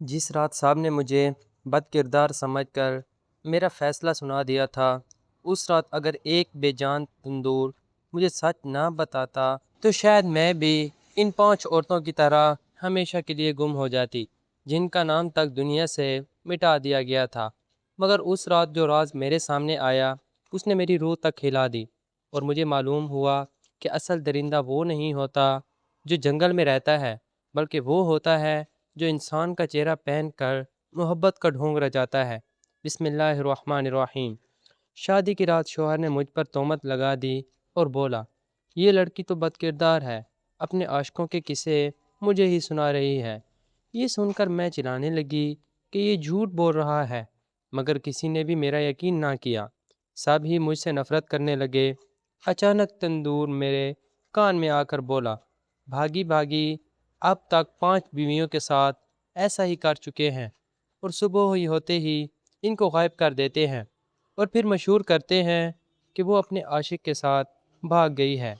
جس رات صاحب نے مجھے بد کردار سمجھ کر میرا فیصلہ سنا دیا تھا، اس رات اگر ایک بے جان تندور مجھے سچ نہ بتاتا تو شاید میں بھی ان 5 عورتوں کی طرح ہمیشہ کے لیے گم ہو جاتی، جن کا نام تک دنیا سے مٹا دیا گیا تھا۔ مگر اس رات جو راز میرے سامنے آیا، اس نے میری روح تک ہلا دی، اور مجھے معلوم ہوا کہ اصل درندہ وہ نہیں ہوتا جو جنگل میں رہتا ہے، بلکہ وہ ہوتا ہے جو انسان کا چہرہ پہن کر محبت کا ڈھونگ رچاتا ہے۔ بسم اللہ الرحمن الرحیم۔ شادی کی رات شوہر نے مجھ پر تہمت لگا دی اور بولا، یہ لڑکی تو بد کردار ہے، اپنے عاشقوں کے قصے مجھے ہی سنا رہی ہے۔ یہ سن کر میں چلانے لگی کہ یہ جھوٹ بول رہا ہے، مگر کسی نے بھی میرا یقین نہ کیا۔ سب ہی مجھ سے نفرت کرنے لگے۔ اچانک تندور میرے کان میں آ کر بولا، بھاگی بھاگی اب تک 5 بیویوں کے ساتھ ایسا ہی کر چکے ہیں، اور صبح ہی ہوتے ہی ان کو غائب کر دیتے ہیں، اور پھر مشہور کرتے ہیں کہ وہ اپنے عاشق کے ساتھ بھاگ گئی ہے۔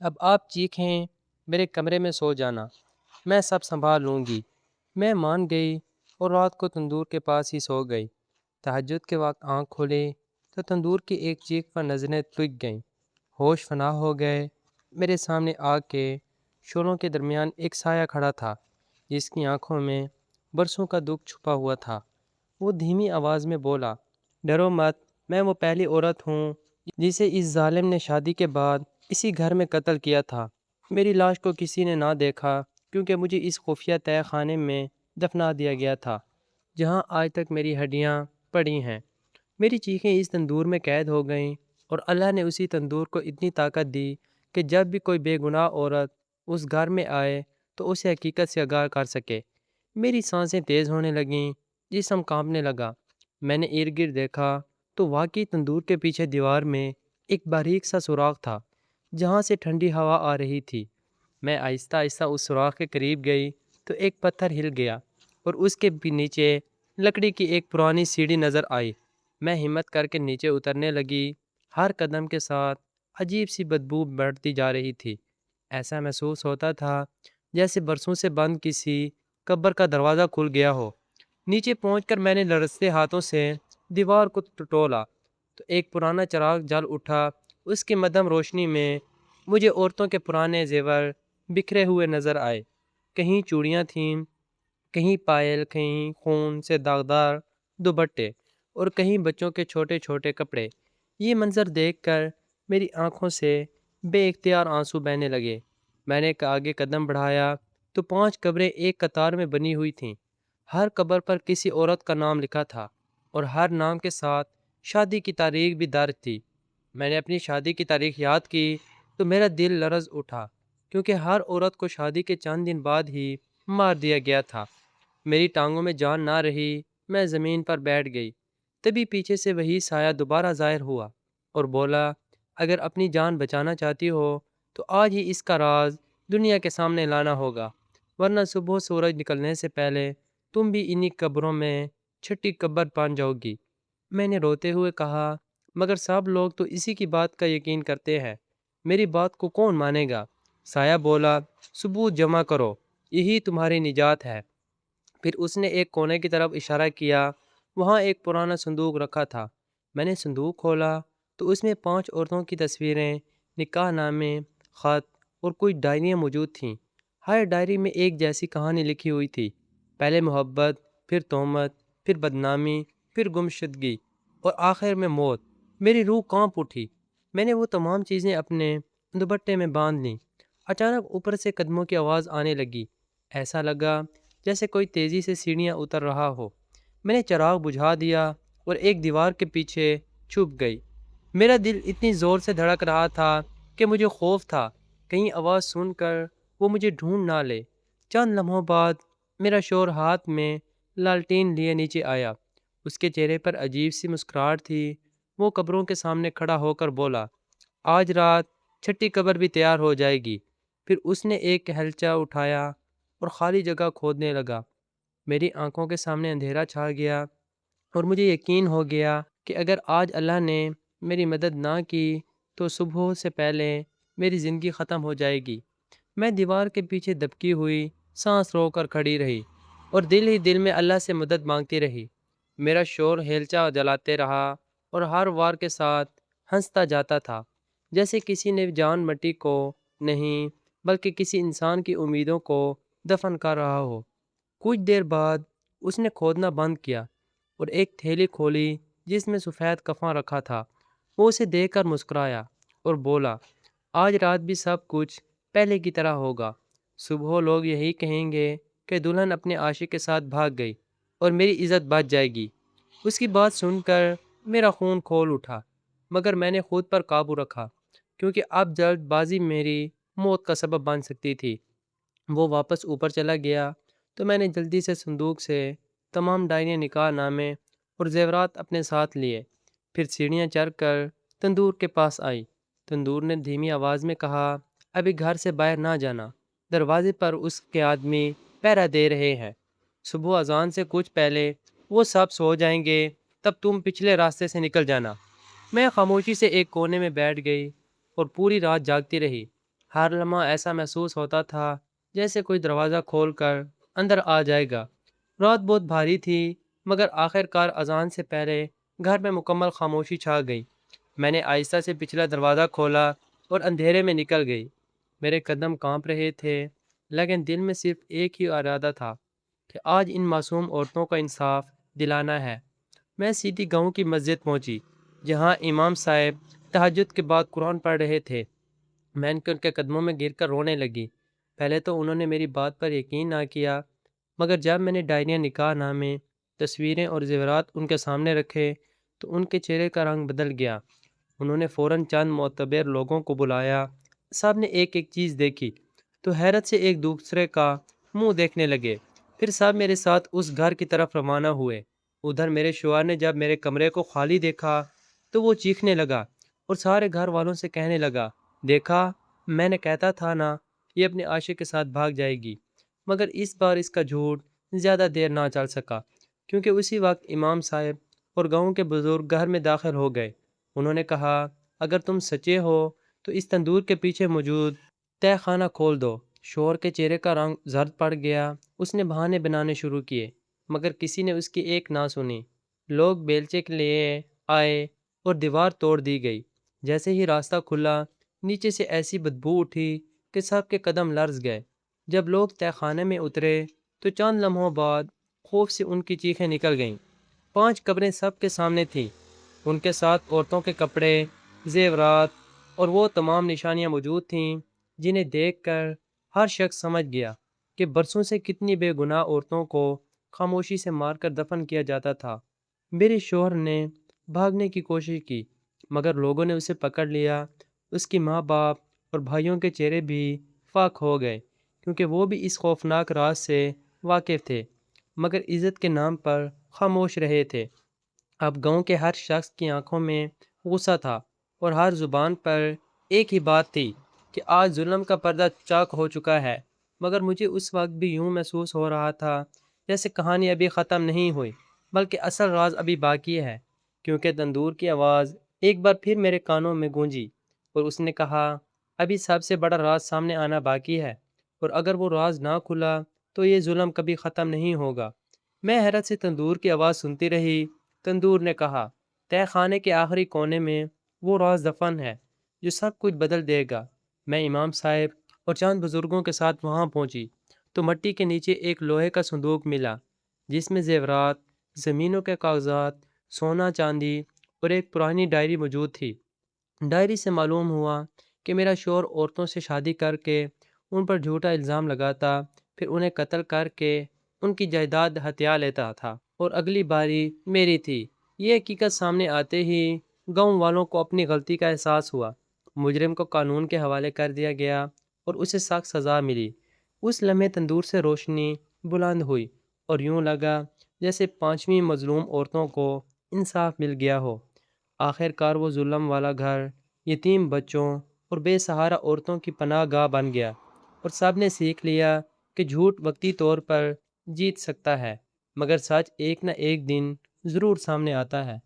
اب آپ چیخیں، میرے کمرے میں سو جانا، میں سب سنبھال لوں گی۔ میں مان گئی اور رات کو تندور کے پاس ہی سو گئی۔ تہجد کے وقت آنکھ کھولی تو تندور کی ایک چیخ پر نظریں ٹک گئیں۔ ہوش فنا ہو گئے۔ میرے سامنے آگ کے شعلوں کے درمیان ایک سایہ کھڑا تھا، جس کی آنکھوں میں برسوں کا دکھ چھپا ہوا تھا۔ وہ دھیمی آواز میں بولا، ڈرو مت، میں وہ پہلی عورت ہوں جسے اس ظالم نے شادی کے بعد اسی گھر میں قتل کیا تھا۔ میری لاش کو کسی نے نہ دیکھا، کیونکہ مجھے اس خفیہ تہہ خانے میں دفنا دیا گیا تھا، جہاں آج تک میری ہڈیاں پڑی ہیں۔ میری چیخیں اس تندور میں قید ہو گئیں، اور اللہ نے اسی تندور کو اتنی طاقت دی کہ جب بھی کوئی بے گناہ عورت اس گھر میں آئے تو اسے حقیقت سے آگاہ کر سکے۔ میری سانسیں تیز ہونے لگیں، جسم کانپنے لگا۔ میں نے ارد گرد دیکھا تو واقعی تندور کے پیچھے دیوار میں ایک باریک سا سوراخ تھا، جہاں سے ٹھنڈی ہوا آ رہی تھی۔ میں آہستہ آہستہ اس سوراخ کے قریب گئی تو ایک پتھر ہل گیا، اور اس کے بھی نیچے لکڑی کی ایک پرانی سیڑھی نظر آئی۔ میں ہمت کر کے نیچے اترنے لگی۔ ہر قدم کے ساتھ عجیب سی بدبو بڑھتی جا رہی تھی۔ ایسا محسوس ہوتا تھا جیسے برسوں سے بند کسی قبر کا دروازہ کھل گیا ہو۔ نیچے پہنچ کر میں نے لرزتے ہاتھوں سے دیوار کو ٹٹولا تو ایک پرانا چراغ جل اٹھا۔ اس کی مدھم روشنی میں مجھے عورتوں کے پرانے زیور بکھرے ہوئے نظر آئے۔ کہیں چوڑیاں تھیں، کہیں پائل، کہیں خون سے داغدار دوپٹے، اور کہیں بچوں کے چھوٹے چھوٹے کپڑے۔ یہ منظر دیکھ کر میری آنکھوں سے بے اختیار آنسو بہنے لگے۔ میں نے آگے قدم بڑھایا تو 5 قبریں ایک قطار میں بنی ہوئی تھیں۔ ہر قبر پر کسی عورت کا نام لکھا تھا، اور ہر نام کے ساتھ شادی کی تاریخ بھی درج تھی۔ میں نے اپنی شادی کی تاریخ یاد کی تو میرا دل لرز اٹھا، کیونکہ ہر عورت کو شادی کے چند دن بعد ہی مار دیا گیا تھا۔ میری ٹانگوں میں جان نہ رہی، میں زمین پر بیٹھ گئی۔ تبھی پیچھے سے وہی سایہ دوبارہ ظاہر ہوا اور بولا، اگر اپنی جان بچانا چاہتی ہو تو آج ہی اس کا راز دنیا کے سامنے لانا ہوگا، ورنہ صبح سورج نکلنے سے پہلے تم بھی انہی قبروں میں چھٹی قبر بن جاؤ گی۔ میں نے روتے ہوئے کہا، مگر سب لوگ تو اسی کی بات کا یقین کرتے ہیں، میری بات کو کون مانے گا؟ سایہ بولا، ثبوت جمع کرو، یہی تمہاری نجات ہے۔ پھر اس نے ایک کونے کی طرف اشارہ کیا۔ وہاں ایک پرانا صندوق رکھا تھا۔ میں نے صندوق کھولا تو اس میں 5 عورتوں کی تصویریں، نکاح نامے، خط اور کچھ ڈائریاں موجود تھیں۔ ہر ڈائری میں ایک جیسی کہانی لکھی ہوئی تھی، پہلے محبت، پھر تہمت، پھر بدنامی، پھر گمشدگی، اور آخر میں موت۔ میری روح کانپ اٹھی۔ میں نے وہ تمام چیزیں اپنے دوپٹے میں باندھ لیں۔ اچانک اوپر سے قدموں کی آواز آنے لگی۔ ایسا لگا جیسے کوئی تیزی سے سیڑھیاں اتر رہا ہو۔ میں نے چراغ بجھا دیا اور ایک دیوار کے پیچھے چھپ گئی۔ میرا دل اتنی زور سے دھڑک رہا تھا کہ مجھے خوف تھا کہیں آواز سن کر وہ مجھے ڈھونڈ نہ لے۔ چند لمحوں بعد میرا شوہر ہاتھ میں لالٹین لیے نیچے آیا۔ اس کے چہرے پر عجیب سی مسکراہٹ تھی۔ وہ قبروں کے سامنے کھڑا ہو کر بولا، آج رات چھٹی قبر بھی تیار ہو جائے گی۔ پھر اس نے ایک کہلچہ اٹھایا اور خالی جگہ کھودنے لگا۔ میری آنکھوں کے سامنے اندھیرا چھا گیا، اور مجھے یقین ہو گیا کہ اگر آج اللہ نے میری مدد نہ کی تو صبح سے پہلے میری زندگی ختم ہو جائے گی۔ میں دیوار کے پیچھے دبکی ہوئی سانس رو کر کھڑی رہی۔ اور دل ہی دل میں اللہ سے مدد مانگتی رہی۔ میرا شور ہیلچا جلاتے رہا اور ہر وار کے ساتھ ہنستا جاتا تھا، جیسے کسی نے جان مٹی کو نہیں بلکہ کسی انسان کی امیدوں کو دفن کر رہا ہو۔ کچھ دیر بعد اس نے کھودنا بند کیا اور ایک تھیلی کھولی جس میں سفید کفن رکھا تھا۔ وہ اسے دیکھ کر مسکرایا اور بولا، آج رات بھی سب کچھ پہلے کی طرح ہوگا۔ صبح لوگ یہی کہیں گے کہ دلہن اپنے عاشق کے ساتھ بھاگ گئی اور میری عزت بچ جائے گی۔ اس کی بات سن کر میرا خون کھول اٹھا، مگر میں نے خود پر قابو رکھا کیونکہ اب جلد بازی میری موت کا سبب بن سکتی تھی۔ وہ واپس اوپر چلا گیا تو میں نے جلدی سے صندوق سے تمام ڈائریاں، نکاح نامے اور زیورات اپنے ساتھ لیے، پھر سیڑھیاں چڑھ کر تندور کے پاس آئی۔ تندور نے دھیمی آواز میں کہا، ابھی گھر سے باہر نہ جانا، دروازے پر اس کے آدمی پہرا دے رہے ہیں۔ صبح اذان سے کچھ پہلے وہ سب سو جائیں گے، تب تم پچھلے راستے سے نکل جانا۔ میں خاموشی سے ایک کونے میں بیٹھ گئی اور پوری رات جاگتی رہی۔ ہر لمحہ ایسا محسوس ہوتا تھا جیسے کوئی دروازہ کھول کر اندر آ جائے گا۔ رات بہت بھاری تھی، مگر آخر کار اذان سے پہلے گھر میں مکمل خاموشی چھا گئی۔ میں نے آہستہ سے پچھلا دروازہ کھولا اور اندھیرے میں نکل گئی۔ میرے قدم کانپ رہے تھے، لیکن دل میں صرف ایک ہی ارادہ تھا کہ آج ان معصوم عورتوں کا انصاف دلانا ہے۔ میں سیدھی گاؤں کی مسجد پہنچی، جہاں امام صاحب تہجد کے بعد قرآن پڑھ رہے تھے۔ میں ان کے قدموں میں گر کر رونے لگی۔ پہلے تو انہوں نے میری بات پر یقین نہ کیا، مگر جب میں نے ڈائریاں، نکاح نامے، تصویریں اور زیورات ان کے سامنے رکھے تو ان کے چہرے کا رنگ بدل گیا۔ انہوں نے فوراً چند معتبر لوگوں کو بلایا۔ سب نے ایک ایک چیز دیکھی تو حیرت سے ایک دوسرے کا منہ دیکھنے لگے۔ پھر سب میرے ساتھ اس گھر کی طرف روانہ ہوئے۔ ادھر میرے شوہر نے جب میرے کمرے کو خالی دیکھا تو وہ چیخنے لگا اور سارے گھر والوں سے کہنے لگا، دیکھا، میں نے کہتا تھا نا، یہ اپنے عاشق کے ساتھ بھاگ جائے گی۔ مگر اس بار اس کا جھوٹ زیادہ دیر نہ چل سکا، کیونکہ اسی وقت امام صاحب اور گاؤں کے بزرگ گھر میں داخل ہو گئے۔ انہوں نے کہا، اگر تم سچے ہو تو اس تندور کے پیچھے موجود تہ خانہ کھول دو۔ شوہر کے چہرے کا رنگ زرد پڑ گیا۔ اس نے بہانے بنانے شروع کیے، مگر کسی نے اس کی ایک نہ سنی۔ لوگ بیلچے کے لیے آئے اور دیوار توڑ دی گئی۔ جیسے ہی راستہ کھلا، نیچے سے ایسی بدبو اٹھی کہ سب کے قدم لرز گئے۔ جب لوگ تہ خانے میں اترے تو چند لمحوں بعد خوف سے ان کی چیخیں نکل گئیں۔ 5 قبریں سب کے سامنے تھیں، ان کے ساتھ عورتوں کے کپڑے، زیورات اور وہ تمام نشانیاں موجود تھیں جنہیں دیکھ کر ہر شخص سمجھ گیا کہ برسوں سے کتنی بے گناہ عورتوں کو خاموشی سے مار کر دفن کیا جاتا تھا۔ میرے شوہر نے بھاگنے کی کوشش کی، مگر لوگوں نے اسے پکڑ لیا۔ اس کی ماں باپ اور بھائیوں کے چہرے بھی فاق ہو گئے، کیونکہ وہ بھی اس خوفناک راز سے واقف تھے، مگر عزت کے نام پر خاموش رہے تھے۔ اب گاؤں کے ہر شخص کی آنکھوں میں غصہ تھا اور ہر زبان پر ایک ہی بات تھی کہ آج ظلم کا پردہ چاک ہو چکا ہے۔ مگر مجھے اس وقت بھی یوں محسوس ہو رہا تھا جیسے کہانی ابھی ختم نہیں ہوئی، بلکہ اصل راز ابھی باقی ہے، کیونکہ تندور کی آواز ایک بار پھر میرے کانوں میں گونجی اور اس نے کہا، ابھی سب سے بڑا راز سامنے آنا باقی ہے، اور اگر وہ راز نہ کھلا تو یہ ظلم کبھی ختم نہیں ہوگا۔ میں حیرت سے تندور کی آواز سنتی رہی۔ تندور نے کہا، تہ خانے کے آخری کونے میں وہ راز دفن ہے جو سب کچھ بدل دے گا۔ میں امام صاحب اور چند بزرگوں کے ساتھ وہاں پہنچی تو مٹی کے نیچے ایک لوہے کا صندوق ملا، جس میں زیورات، زمینوں کے کاغذات، سونا چاندی اور ایک پرانی ڈائری موجود تھی۔ ڈائری سے معلوم ہوا کہ میرا شوہر عورتوں سے شادی کر کے ان پر جھوٹا الزام لگاتا، پھر انہیں قتل کر کے ان کی جائیداد ہتھیا لیتا تھا، اور اگلی باری میری تھی۔ یہ حقیقت سامنے آتے ہی گاؤں والوں کو اپنی غلطی کا احساس ہوا۔ مجرم کو قانون کے حوالے کر دیا گیا اور اسے سخت سزا ملی۔ اس لمحے تندور سے روشنی بلند ہوئی اور یوں لگا جیسے 5ویں مظلوم عورتوں کو انصاف مل گیا ہو۔ آخر کار وہ ظلم والا گھر یتیم بچوں اور بے سہارا عورتوں کی پناہ گاہ بن گیا، اور سب نے سیکھ لیا کہ جھوٹ وقتی طور پر جیت سکتا ہے، مگر سچ ایک نہ ایک دن ضرور سامنے آتا ہے۔